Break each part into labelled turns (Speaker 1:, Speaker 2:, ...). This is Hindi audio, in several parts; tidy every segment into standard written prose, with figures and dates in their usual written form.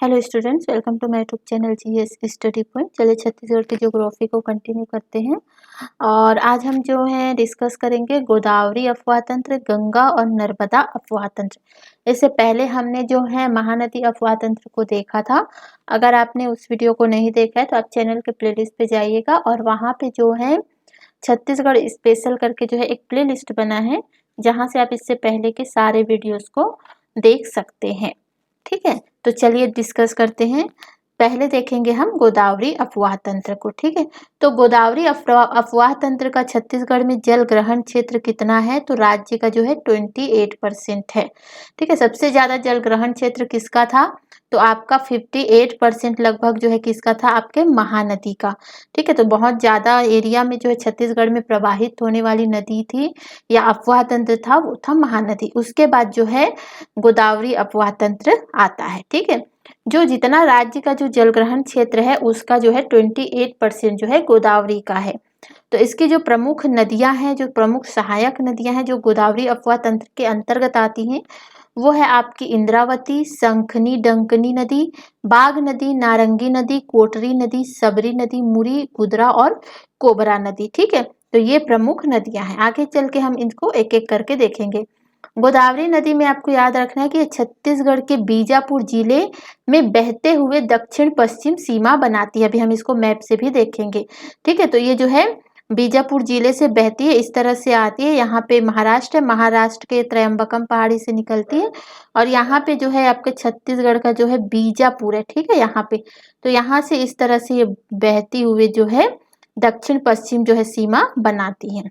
Speaker 1: Hello students, welcome to my YouTube channel GS study point. चलिए छत्तीसगढ़ की ज्योग्राफी को कंटिन्यू करते हैं और आज हम जो है डिस्कस करेंगे गोदावरी अफवाह तंत्र, गंगा और नर्मदा अफवाह तंत्र। इससे पहले हमने जो है महानदी अफवाह तंत्र को देखा था। अगर आपने उस वीडियो को नहीं देखा है तो आप चैनल के प्लेलिस्ट पे जाइएगा और वहाँ पे जो है छत्तीसगढ़ स्पेशल करके जो है एक प्ले लिस्ट बना है, जहाँ से आप इससे पहले के सारे वीडियोस को देख सकते हैं। ठीक है, तो चलिए डिस्कस करते हैं। पहले देखेंगे हम गोदावरी अफवाह तंत्र को। ठीक है, तो गोदावरी अफवाह तंत्र का छत्तीसगढ़ में जल ग्रहण क्षेत्र कितना है? तो राज्य का जो है 28% है। ठीक है, सबसे ज्यादा जल ग्रहण क्षेत्र किसका था? तो आपका 58% लगभग जो है किसका था? आपके महानदी का। ठीक है, तो बहुत ज्यादा एरिया में जो है छत्तीसगढ़ में प्रवाहित होने वाली नदी थी या अफवाह तंत्र था, वो था महानदी। उसके बाद जो है गोदावरी अफवाह तंत्र आता है। ठीक है, जो जितना राज्य का जो जलग्रहण क्षेत्र है उसका जो है 28% जो है गोदावरी का है। तो इसकी जो प्रमुख नदियां हैं, जो प्रमुख सहायक नदियां हैं जो गोदावरी अफवाह तंत्र के अंतर्गत आती हैं, वो है आपकी इंद्रावती, शंखनी डंकनी नदी, बाघ नदी, नारंगी नदी, कोटरी नदी, सबरी नदी, मुरी, गुदरा और कोबरा नदी। ठीक है, तो ये प्रमुख नदियां हैं। आगे चल के हम इनको एक एक करके देखेंगे। गोदावरी नदी में आपको याद रखना है कि छत्तीसगढ़ के बीजापुर जिले में बहते हुए दक्षिण पश्चिम सीमा बनाती है। अभी हम इसको मैप से भी देखेंगे। ठीक है, तो ये जो है बीजापुर जिले से बहती है, इस तरह से आती है। यहाँ पे महाराष्ट्र है, महाराष्ट्र के त्रयंबकम पहाड़ी से निकलती है और यहाँ पे जो है आपके छत्तीसगढ़ का जो है बीजापुर है। ठीक है, यहाँ पे तो यहाँ से इस तरह से ये बहती हुए जो है दक्षिण पश्चिम जो है सीमा बनाती है।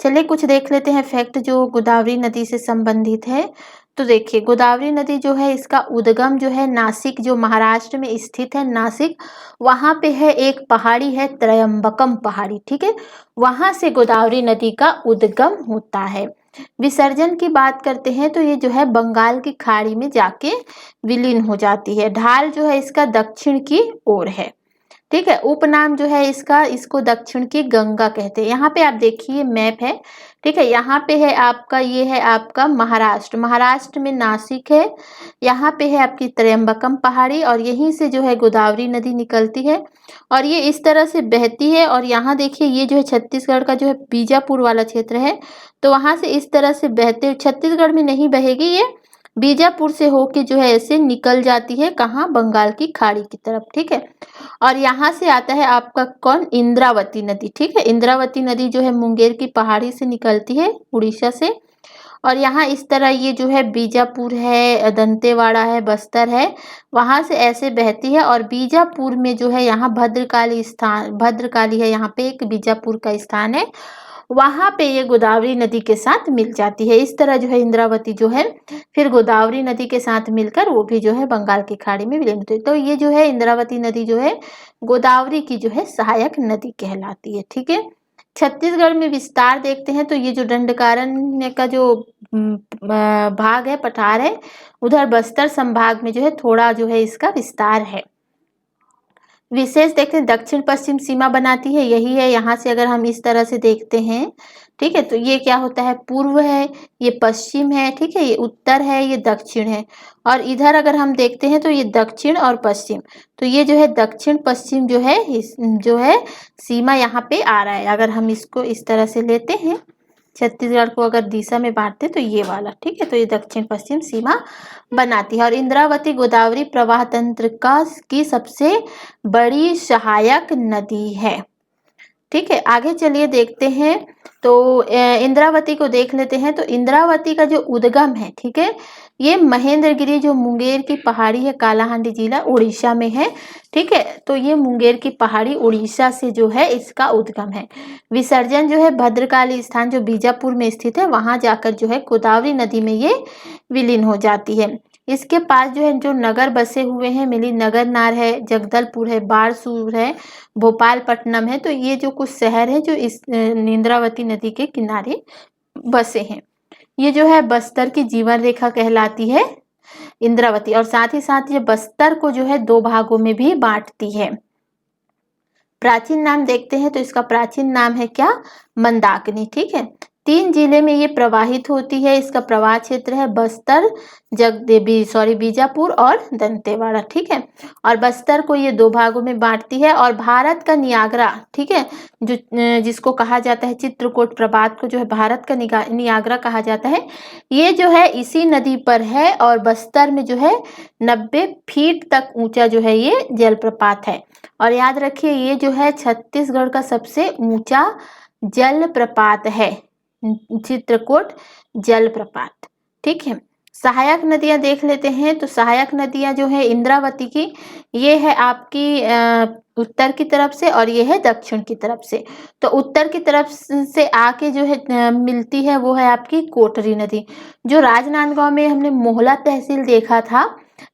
Speaker 1: चलिए कुछ देख लेते हैं फैक्ट जो गोदावरी नदी से संबंधित है। तो देखिए, गोदावरी नदी जो है इसका उद्गम जो है नासिक, जो महाराष्ट्र में स्थित है नासिक, वहां पे है एक पहाड़ी है त्रयंबकम पहाड़ी। ठीक है, वहां से गोदावरी नदी का उद्गम होता है। विसर्जन की बात करते हैं तो ये जो है बंगाल की खाड़ी में जाके विलीन हो जाती है। ढाल जो है इसका दक्षिण की ओर है। ठीक है, उपनाम जो है इसका, इसको दक्षिण की गंगा कहते हैं। यहाँ पे आप देखिए मैप है। ठीक है, यहाँ पे है आपका, ये है आपका महाराष्ट्र, महाराष्ट्र में नासिक है। यहाँ पे है आपकी त्रयंबकम पहाड़ी और यहीं से जो है गोदावरी नदी निकलती है और ये इस तरह से बहती है। और यहाँ देखिए ये जो है छत्तीसगढ़ का जो है बीजापुर वाला क्षेत्र है, तो वहां से इस तरह से बहते हुए छत्तीसगढ़ में नहीं बहेगी, ये बीजापुर से होके जो है ऐसे निकल जाती है। कहाँ? बंगाल की खाड़ी की तरफ। ठीक है, और यहाँ से आता है आपका कौन? इंद्रावती नदी। ठीक है, इंद्रावती नदी जो है मुंगेर की पहाड़ी से निकलती है, उड़ीसा से। और यहाँ इस तरह ये जो है बीजापुर है, दंतेवाड़ा है, बस्तर है, वहां से ऐसे बहती है। और बीजापुर में जो है यहाँ भद्रकाली स्थान, भद्रकाली है, यहाँ पे एक बीजापुर का स्थान है, वहां पे ये गोदावरी नदी के साथ मिल जाती है। इस तरह जो है इंद्रावती जो है फिर गोदावरी नदी के साथ मिलकर वो भी जो है बंगाल की खाड़ी में विलीन होती है। तो ये जो है इंद्रावती नदी जो है गोदावरी की जो है सहायक नदी कहलाती है। ठीक है, छत्तीसगढ़ में विस्तार देखते हैं तो ये जो दंडकारण्य का जो भाग है, पठार है, उधर बस्तर संभाग में जो है थोड़ा जो है इसका विस्तार है। विशेष देखते हैं दक्षिण पश्चिम सीमा बनाती है, यही है। यहाँ से अगर हम इस तरह से देखते हैं, ठीक है, तो ये क्या होता है? पूर्व है, ये पश्चिम है, ठीक है, ये उत्तर है, ये दक्षिण है। और इधर अगर हम देखते हैं तो ये दक्षिण और पश्चिम, तो ये जो है दक्षिण पश्चिम जो है जो है सीमा यहाँ पे आ रहा है। अगर हम इसको इस तरह से लेते हैं, छत्तीसगढ़ को अगर दिशा में बांटते तो ये वाला, ठीक है, तो ये दक्षिण पश्चिम सीमा बनाती है। और इंद्रावती गोदावरी प्रवाह तंत्र का की सबसे बड़ी सहायक नदी है। ठीक है, आगे चलिए देखते हैं। तो इंद्रावती को देख लेते हैं। तो इंद्रावती का जो उद्गम है, ठीक है, ये महेंद्रगिरी जो मुंगेर की पहाड़ी है, कालाहांडी जिला उड़ीसा में है। ठीक है, तो ये मुंगेर की पहाड़ी उड़ीसा से जो है इसका उद्गम है। विसर्जन जो है भद्रकाली स्थान जो बीजापुर में स्थित है, वहां जाकर जो है गोदावरी नदी में ये विलीन हो जाती है। इसके पास जो है जो नगर बसे हुए हैं, मिली नगर नार है, जगदलपुर है, बारसूर है, भोपालपट्टनम है। तो ये जो कुछ शहर है जो इस इंद्रावती नदी के किनारे बसे हैं। ये जो है बस्तर की जीवन रेखा कहलाती है इंद्रावती, और साथ ही साथ ये बस्तर को जो है 2 भागों में भी बांटती है। प्राचीन नाम देखते हैं तो इसका प्राचीन नाम है क्या? मंदाकिनी। ठीक है, 3 जिले में ये प्रवाहित होती है। इसका प्रवाह क्षेत्र है बस्तर, बीजापुर और दंतेवाड़ा, ठीक है। और बस्तर को ये 2 भागों में बांटती है। और भारत का नियाग्रा, ठीक है, जो जिसको कहा जाता है चित्रकूट प्रपात को जो है भारत का नियाग्रा कहा जाता है, ये जो है इसी नदी पर है। और बस्तर में जो है 90 फीट तक ऊंचा जो है ये जलप्रपात है। और याद रखिए ये जो है छत्तीसगढ़ का सबसे ऊंचा जलप्रपात है, चित्रकूट जलप्रपात, ठीक है। सहायक नदियां देख लेते हैं। तो सहायक नदियां जो है इंद्रावती की, ये है आपकी उत्तर की तरफ से और ये है दक्षिण की तरफ से। तो उत्तर की तरफ से आके जो है मिलती है वो है आपकी कोटरी नदी, जो राजनांदगांव में हमने मोहला तहसील देखा था,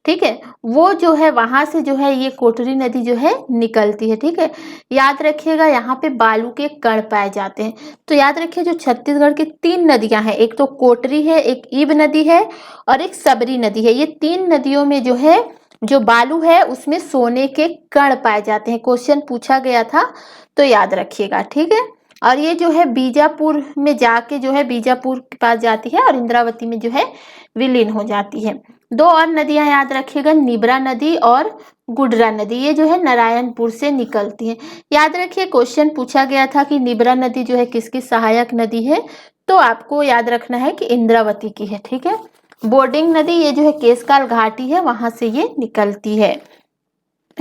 Speaker 1: ठीक है। वो जो है वहां से जो है ये कोटरी नदी जो है निकलती है, ठीक है। याद रखिएगा यहाँ पे बालू के कण पाए जाते हैं। तो याद रखिए जो छत्तीसगढ़ की 3 नदियां हैं, एक तो कोटरी है, एक ईब नदी है और एक सबरी नदी है। ये 3 नदियों में जो है जो बालू है उसमें सोने के कण पाए जाते हैं। क्वेश्चन पूछा गया था तो याद रखिएगा, ठीक है। और ये जो है बीजापुर में जाके जो है बीजापुर के पास जाती है और इंद्रावती में जो है विलीन हो जाती है। 2 और नदियां याद रखिएगा, निबरा नदी और गुडरा नदी, ये जो है नारायणपुर से निकलती है। याद रखिए क्वेश्चन पूछा गया था कि निबरा नदी जो है किसकी सहायक नदी है, तो आपको याद रखना है कि इंद्रावती की है, ठीक है। बोर्डिंग नदी ये जो है केशकाल घाटी है, वहां से ये निकलती है,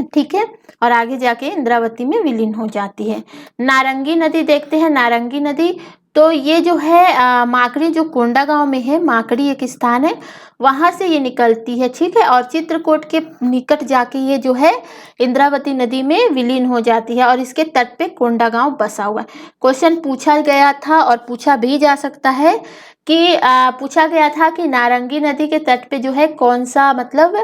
Speaker 1: ठीक है। और आगे जाके इंद्रावती में विलीन हो जाती है। नारंगी नदी देखते हैं। नारंगी नदी तो ये जो है माकड़ी, जो कोंडागांव में है, माकड़ी एक स्थान है, वहां से ये निकलती है, ठीक है। और चित्रकूट के निकट जाके ये जो है इंद्रावती नदी में विलीन हो जाती है और इसके तट पे कोंडागांव बसा हुआ है। क्वेश्चन पूछा गया था और पूछा भी जा सकता है कि पूछा गया था कि नारंगी नदी के तट पे जो है कौन सा मतलब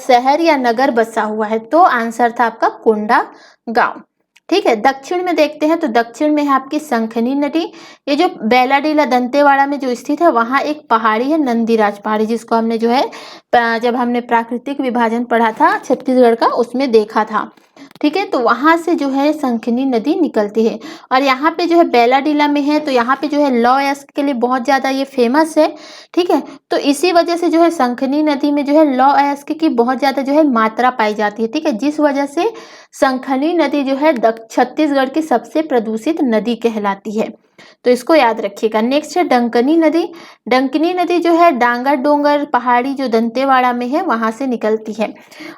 Speaker 1: शहर या नगर बसा हुआ है, तो आंसर था आपका कोंडागांव, ठीक है। दक्षिण में देखते हैं। तो दक्षिण में है आपकी शंखनी नदी, ये जो बैलाडीला दंतेवाड़ा में जो स्थित है, वहां एक पहाड़ी है नंदीराज पहाड़ी, जिसको हमने जो है जब हमने प्राकृतिक विभाजन पढ़ा था छत्तीसगढ़ का उसमें देखा था, ठीक है। तो वहां से जो है शंखनी नदी निकलती है। और यहाँ पे जो है बैलाडीला में है, तो यहाँ पे जो है लौ अयस्क के लिए बहुत ज्यादा ये फेमस है, ठीक है। तो इसी वजह से जो है शंखनी नदी में जो है लौ अयस्क की बहुत ज्यादा जो है मात्रा पाई जाती है, ठीक है। जिस वजह से शंखनी नदी जो है छत्तीसगढ़ की सबसे प्रदूषित नदी कहलाती है, तो इसको याद रखिएगा। नेक्स्ट है डंकनी नदी। डंकनी नदी जो है डांगर डोंगर पहाड़ी जो दंतेवाड़ा में है वहां से निकलती है।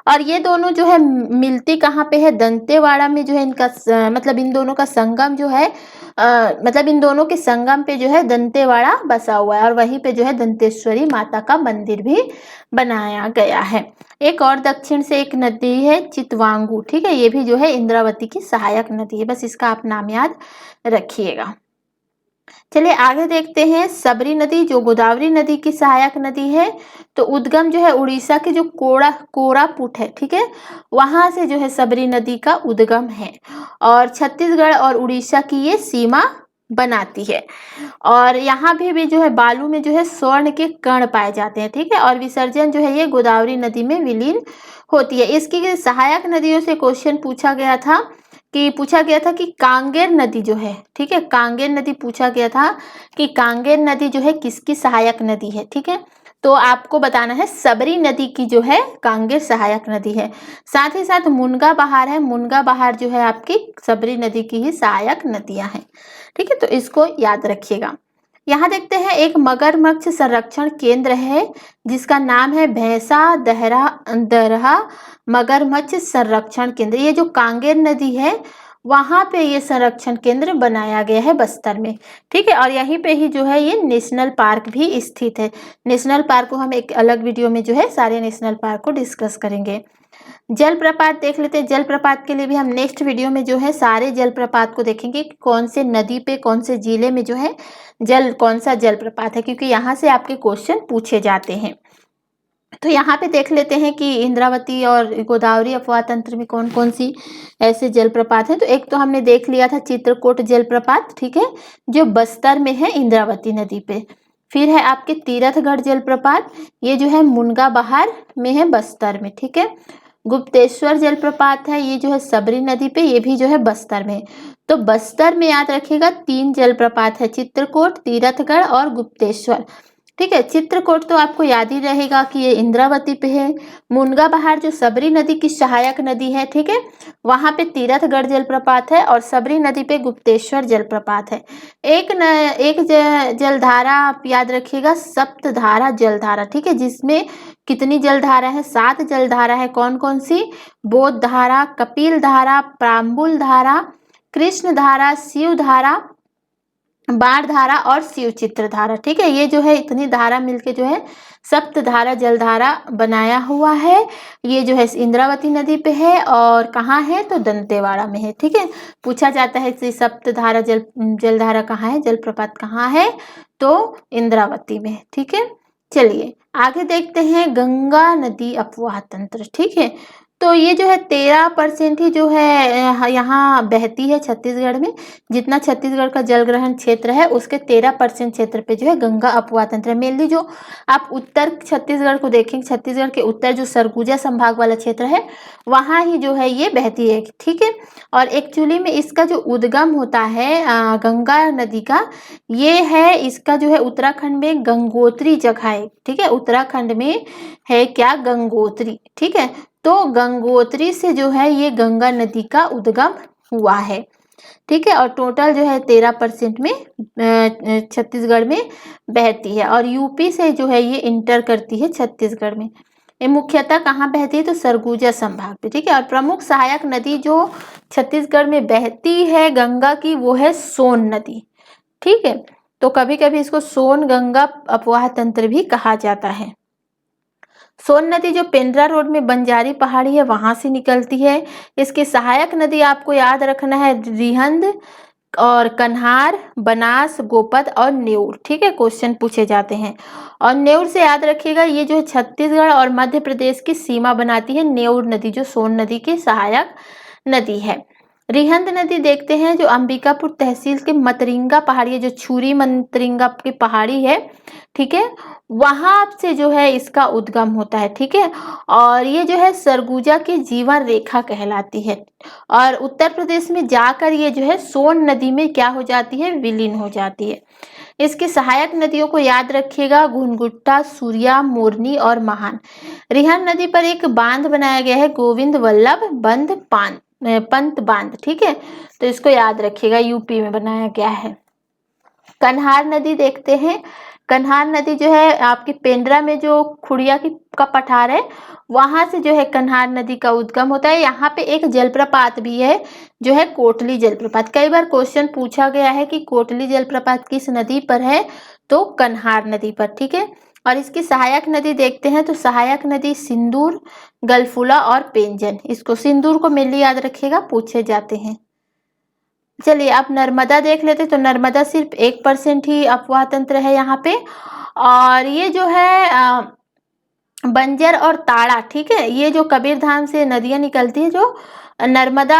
Speaker 1: और ये दोनों जो है मिलती कहाँ पे है, दंतेवाड़ा में जो है इनका मतलब इन दोनों का संगम जो है मतलब इन दोनों के संगम पे जो है दंतेवाड़ा बसा हुआ है और वहीं पे जो है दंतेश्वरी माता का मंदिर भी बनाया गया है। एक और दक्षिण से एक नदी है चितवांगू, ठीक है। ये भी जो है इंद्रावती की सहायक नदी है, बस इसका आप नाम याद रखिएगा। चलिए आगे देखते हैं। सबरी नदी जो गोदावरी नदी की सहायक नदी है, तो उद्गम जो है उड़ीसा के जो कोरापुट है, ठीक है, वहां से जो है सबरी नदी का उद्गम है और छत्तीसगढ़ और उड़ीसा की ये सीमा बनाती है। और यहाँ भी जो है बालू में जो है स्वर्ण के कण पाए जाते हैं, ठीक है। और विसर्जन जो है ये गोदावरी नदी में विलीन होती है। इसकी सहायक नदियों से क्वेश्चन पूछा गया था कि कांगेर नदी जो है, ठीक है, कांगेर नदी पूछा गया था कि कांगेर नदी जो है किसकी सहायक नदी है, ठीक है। तो आपको बताना है सबरी नदी की जो है कांगेर सहायक नदी है। साथ ही साथ मुनगा बहार है, मुनगा बहार जो है आपकी सबरी नदी की ही सहायक नदियां हैं, ठीक है। तो इसको याद रखिएगा। यहाँ देखते हैं एक मगरमच्छ संरक्षण केंद्र है जिसका नाम है भैंसा दरहा मगरमच्छ संरक्षण केंद्र। ये जो कांगेर नदी है वहां पे ये संरक्षण केंद्र बनाया गया है बस्तर में, ठीक है। और यहीं पे ही जो है ये नेशनल पार्क भी स्थित है। नेशनल पार्क को हम एक अलग वीडियो में जो है सारे नेशनल पार्क को डिस्कस करेंगे। जलप्रपात देख लेते हैं। जलप्रपात के लिए भी हम नेक्स्ट वीडियो में जो है सारे जलप्रपात को देखेंगे कि कौन से नदी पे कौन से जिले में जो है कौन सा जलप्रपात है, क्योंकि यहाँ से आपके क्वेश्चन पूछे जाते हैं। तो यहाँ पे देख लेते हैं कि इंद्रावती और गोदावरी अफवाह तंत्र में कौन कौन सी ऐसे जलप्रपात है। तो एक तो हमने देख लिया था चित्रकूट जलप्रपात, ठीक है, जो बस्तर में है इंद्रावती नदी पे। फिर है आपके तीरथगढ़ जलप्रपात, ये जो है मुनगा बहार में है बस्तर में, ठीक है। गुप्तेश्वर जलप्रपात है, ये जो है सबरी नदी पे, ये भी जो है बस्तर में। तो बस्तर में याद रखिएगा 3 जलप्रपात है, चित्रकूट, तीरथगढ़ और गुप्तेश्वर। ठीक है, चित्रकूट तो आपको याद ही रहेगा कि ये इंद्रावती पे है। मुनगा बहार जो सबरी नदी की सहायक नदी है, ठीक है, वहां पे तीरथगढ़ जलप्रपात है और सबरी नदी पे गुप्तेश्वर जलप्रपात है। जलधारा आप याद रखिएगा, सप्तधारा जलधारा, ठीक है, जिसमें कितनी जलधारा है? 7 जलधारा है। कौन कौन सी? बोध धारा, कपिल धारा, प्राम्बुल धारा, कृष्ण धारा, शिव धारा, बाण धारा और शिवचित्र धारा। ठीक है, ये जो है इतनी धारा मिलके जो है सप्तधारा जलधारा बनाया हुआ है। ये जो है इंद्रावती नदी पे है और कहाँ है? तो दंतेवाड़ा में है। ठीक है, पूछा जाता है कि सप्तधारा जलधारा कहाँ है, जलप्रपात कहाँ है? तो इंद्रावती में। ठीक है, चलिए आगे देखते हैं गंगा नदी अपवाह तंत्र। ठीक है, तो ये जो है 13% ही जो है यहाँ बहती है छत्तीसगढ़ में। जितना छत्तीसगढ़ का जलग्रहण क्षेत्र है उसके 13% क्षेत्र पे जो है गंगा अपवाह तंत्र है। मेनली जो आप उत्तर छत्तीसगढ़ को देखेंगे, छत्तीसगढ़ के उत्तर जो सरगुजा संभाग वाला क्षेत्र है वहाँ ही जो है ये बहती है। ठीक है, और एक्चुअली में इसका जो उद्गम होता है गंगा नदी का, ये है इसका जो है उत्तराखंड में गंगोत्री जगह है। ठीक है, उत्तराखंड में है क्या? गंगोत्री। ठीक है, तो गंगोत्री से जो है ये गंगा नदी का उद्गम हुआ है। ठीक है, और टोटल जो है 13% में छत्तीसगढ़ में बहती है और यूपी से जो है ये इंटर करती है छत्तीसगढ़ में। ये मुख्यतः कहाँ बहती है? तो सरगुजा संभाग पे। ठीक है, और प्रमुख सहायक नदी जो छत्तीसगढ़ में बहती है गंगा की, वो है सोन नदी। ठीक है, तो कभी कभी इसको सोन गंगा अपवाह तंत्र भी कहा जाता है। सोन नदी जो पेंड्रा रोड में बंजारी पहाड़ी है वहां से निकलती है। इसकी सहायक नदी आपको याद रखना है रिहंद और कन्हार, बनास, गोपद और नेऊर। ठीक है, क्वेश्चन पूछे जाते हैं। और नेऊर से याद रखिएगा ये जो है छत्तीसगढ़ और मध्य प्रदेश की सीमा बनाती है, नेऊर नदी जो सोन नदी की सहायक नदी है। रिहंद नदी देखते हैं जो अंबिकापुर तहसील के मतरिंगा पहाड़ी है, जो छुरी मतरिंगा की पहाड़ी है। ठीक है, वहां से जो है इसका उद्गम होता है। ठीक है, और ये जो है सरगुजा की जीवन रेखा कहलाती है और उत्तर प्रदेश में जाकर ये जो है सोन नदी में क्या हो जाती है? विलीन हो जाती है। इसकी सहायक नदियों को याद रखिएगा, घुनघुट्टा, सूर्या, मोरनी और महान। रिहंद नदी पर एक बांध बनाया गया है, गोविंद वल्लभ पंत बांध। ठीक है, तो इसको याद रखिएगा, यूपी में बनाया गया है। कन्हार नदी देखते हैं। कन्हार नदी जो है आपकी पेंड्रा में जो खुड़िया का पठार है वहां से जो है कन्हार नदी का उद्गम होता है। यहाँ पे एक जलप्रपात भी है जो है कोटली जलप्रपात। कई बार क्वेश्चन पूछा गया है कि कोटली जलप्रपात किस नदी पर है? तो कन्हार नदी पर। ठीक है, और इसकी सहायक नदी देखते हैं तो सहायक नदी सिंदूर, गलफुला और पेंजन। इसको सिंदूर को मेनली याद रखिएगा, पूछे जाते हैं। चलिए आप नर्मदा देख लेते, तो नर्मदा सिर्फ 1% ही अपवाह तंत्र है यहाँ पे। और ये जो है बंजर और ताड़ा, ठीक है, ये जो कबीरधाम से नदियां निकलती है जो नर्मदा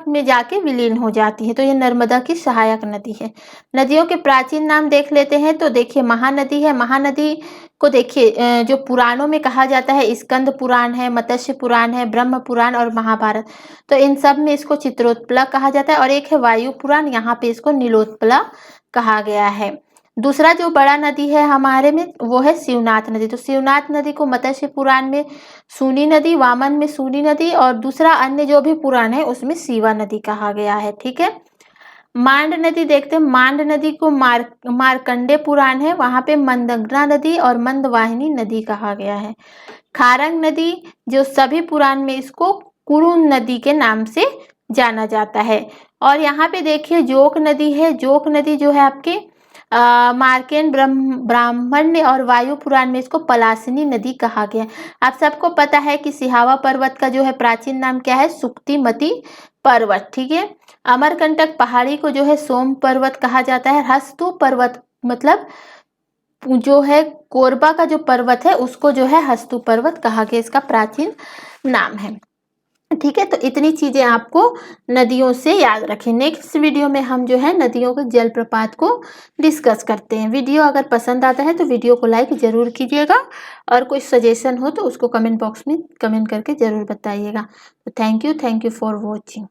Speaker 1: में जाके विलीन हो जाती है, तो ये नर्मदा की सहायक नदी है। नदियों के प्राचीन नाम देख लेते हैं, तो देखिए महानदी है। महानदी को देखिए जो पुराणों में कहा जाता है, स्कंद पुराण है, मत्स्य पुराण है, ब्रह्म पुराण और महाभारत, तो इन सब में इसको चित्रोत्पला कहा जाता है। और एक है वायु पुराण, यहाँ पे इसको नीलोत्पला कहा गया है। दूसरा जो बड़ा नदी है हमारे में वो है शिवनाथ नदी। तो शिवनाथ नदी को मत्स्य पुराण में सूनी नदी, वामन में सूनी नदी और दूसरा अन्य जो भी पुराण है उसमें शिवा नदी कहा गया है। ठीक है, मांड नदी देखते हैं। मांड नदी को मार्कंडे पुराण है, वहां पे मंदग्ना नदी और मंदवाहिनी नदी कहा गया है। खारंग नदी जो सभी पुराण में इसको कुरुन नदी के नाम से जाना जाता है। और यहाँ पे देखिए जोक नदी है। जोक नदी जो है आपके मार्केन ब्राह्मण्य और वायु पुराण में इसको पलासिनी नदी कहा गया। आप सबको पता है कि सिहावा पर्वत का जो है प्राचीन नाम क्या है? सुक्तिमती पर्वत। ठीक है, अमरकंटक पहाड़ी को जो है सोम पर्वत कहा जाता है। हस्तु पर्वत मतलब जो है कोरबा का जो पर्वत है उसको जो है हस्तु पर्वत कहा गया, इसका प्राचीन नाम है। ठीक है, तो इतनी चीज़ें आपको नदियों से याद रखें। नेक्स्ट वीडियो में हम जो है नदियों के जलप्रपात को डिस्कस करते हैं। वीडियो अगर पसंद आता है तो वीडियो को लाइक ज़रूर कीजिएगा और कोई सजेशन हो तो उसको कमेंट बॉक्स में कमेंट करके ज़रूर बताइएगा। तो थैंक यू फॉर वॉचिंग।